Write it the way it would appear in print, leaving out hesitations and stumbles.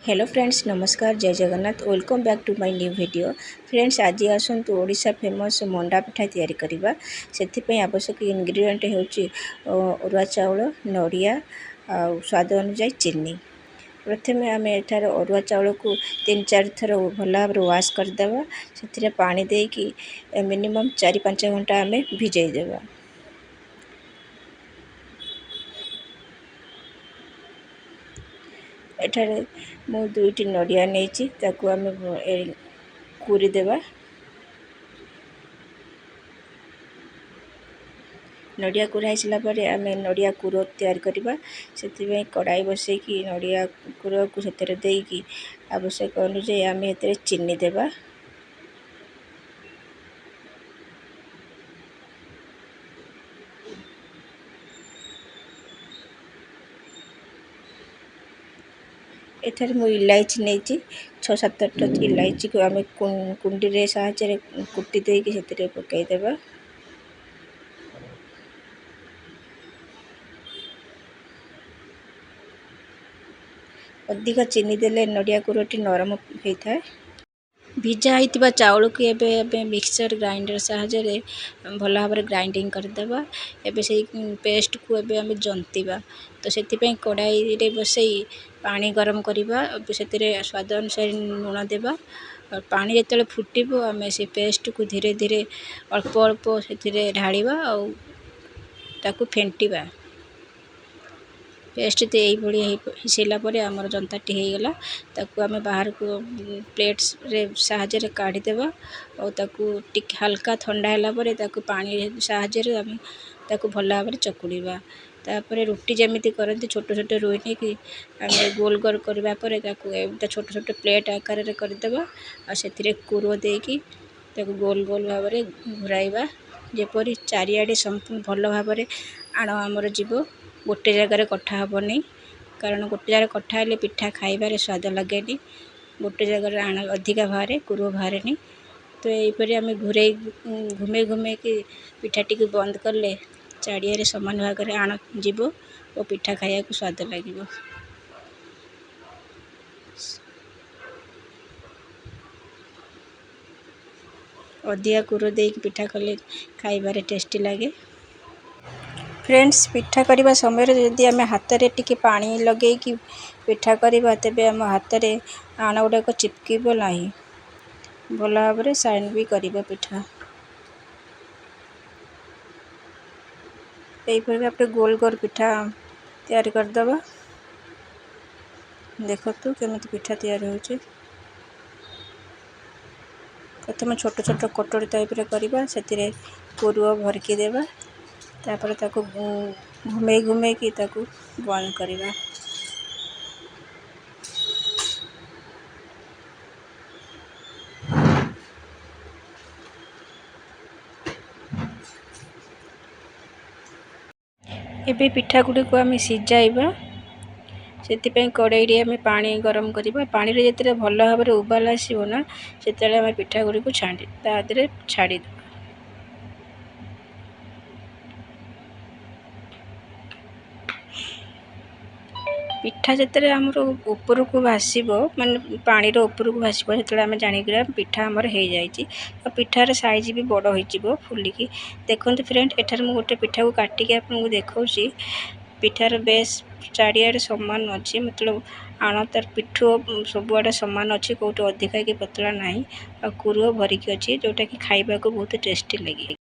Hello friends, नमस्कार, जय Jagannath. Welcome back to my new video. Friends, आज आसतु ओडिशा फेमस मंडा पिठा तैयारी करबा। सेथिपई आवश्यक इंग्रेडिएंट होची अरुआ चाउल, नड़िया और स्वाद अनुसार चीनी। प्रथमे आम एठार अरुआ चाउल को 3-4 थर भल भाव वाश करदेवा। से पानी देकी मिनिमम 4-5 घंटा आम भिजई देवा। एठारे मु 2टी नड़िया नहीं ताकू आम कुरीदेवा। नड़िया कुरा सारापर आम नड़िया कुर तैयार करवा। से कड़ाई बसैकी नड़िया कुर को देकी आवश्यक अनुसार आम ए चीनी देवा। एठार मु इलायची नहीं 6-7टा इलायची को आम कुंडी साहाय्य कुटी देकी से पकईदेवा। अधिक चीनी देले नड़िया कुरटी नरम होता है। भिजा होता चाउल को एबे मिक्सचर ग्राइंडर साहाय्य भल भाव ग्राइंडिंग करदेवा। एबे से पेस्ट को एबे आम जंतीबा। तो से कड़ाई रे बसई पानी गरम करवा। से स्वाद अनुसार लुण देवा। और पानी जो फुटब आम से पेस्ट को धीरे धीरे अल्प अल्प से ढालिबा और ताकू फेंटिबा। पेस्ट तो यही सारापर आमर जनताटी होगला। ताकू आम बाहर को प्लेट रे साहाय्य काढ़ीदेवा और ताकू टिक हल्का ठंडा है ताकू पानी साहाय्य आम ताकू भल भाव चकुड़ीबा। तापर रुटी जमीती करती छोट छोट रुई नहीं कि आम गोल गोल करवा छोट छोट प्लेट आकार करदेवा। और से कुर देकी ताकू गोल गोल भाव घुराइबा जेपरी चारिआडे संपूर्ण भल भाव आण आमर जीव। गोटे जगार कटा हेनी कारण गोटे जगह कटा हेले पिठा खाइबार स्वाद लगे। गोटे जगार आण अधिका बाहर कुर बाहर। तो यहीपर आम घूमे घूमे कि पिठाटी को बंद कले चारिआडे समान भाग में आण जीव और पिठा खाया को स्वाद लगे। अधिका कुर देकी पिठा कले खाइबार टेस्टी लगे। फ्रेंड्स, पिठा करने समय जदि आम हाथ में टिके पानी लगे कि पिठा करवा तेबे आम हाथ में आण गुड़ाक चिपकब ना भल भाव साइन भी करवा पिठा। यहीपर आप गोल गोल पिठा तैयार करदे। देखु केमी पिठा तैयार हो। प्रथम छोट छोट कटोरी टाइप करवा से कुर भरकी देवा। तापर ताकू घूमे घूमे कि ताकू बंद करवा। एबे पिठा गुड़ी को आम सिझाइबा। से कड़ाई आम पानी गरम करवा। पानी रे जिते भल भाव उबाल आसो ना से आम पिठा गुड़ी को छाड़ी पिठा जिते आमर ऊपर को भाषब माने पानी ऊपर को भाषब से आम जानिक पिठा आमर हो जाए। पिठार साइज भी बड़ हो फुलिकी। देखो फ्रेंड, एठार मु गोटे पिठा को काटिक आपको देखा। पिठार बेस चारिआडे समान अच्छी मतलब आण तार पिठू सबुआडे समान अच्छी कौट अधिका कि पतला ना और कुर भरिकी अच्छी जोटा कि खाइबा को बहुत टेस्टी लगे।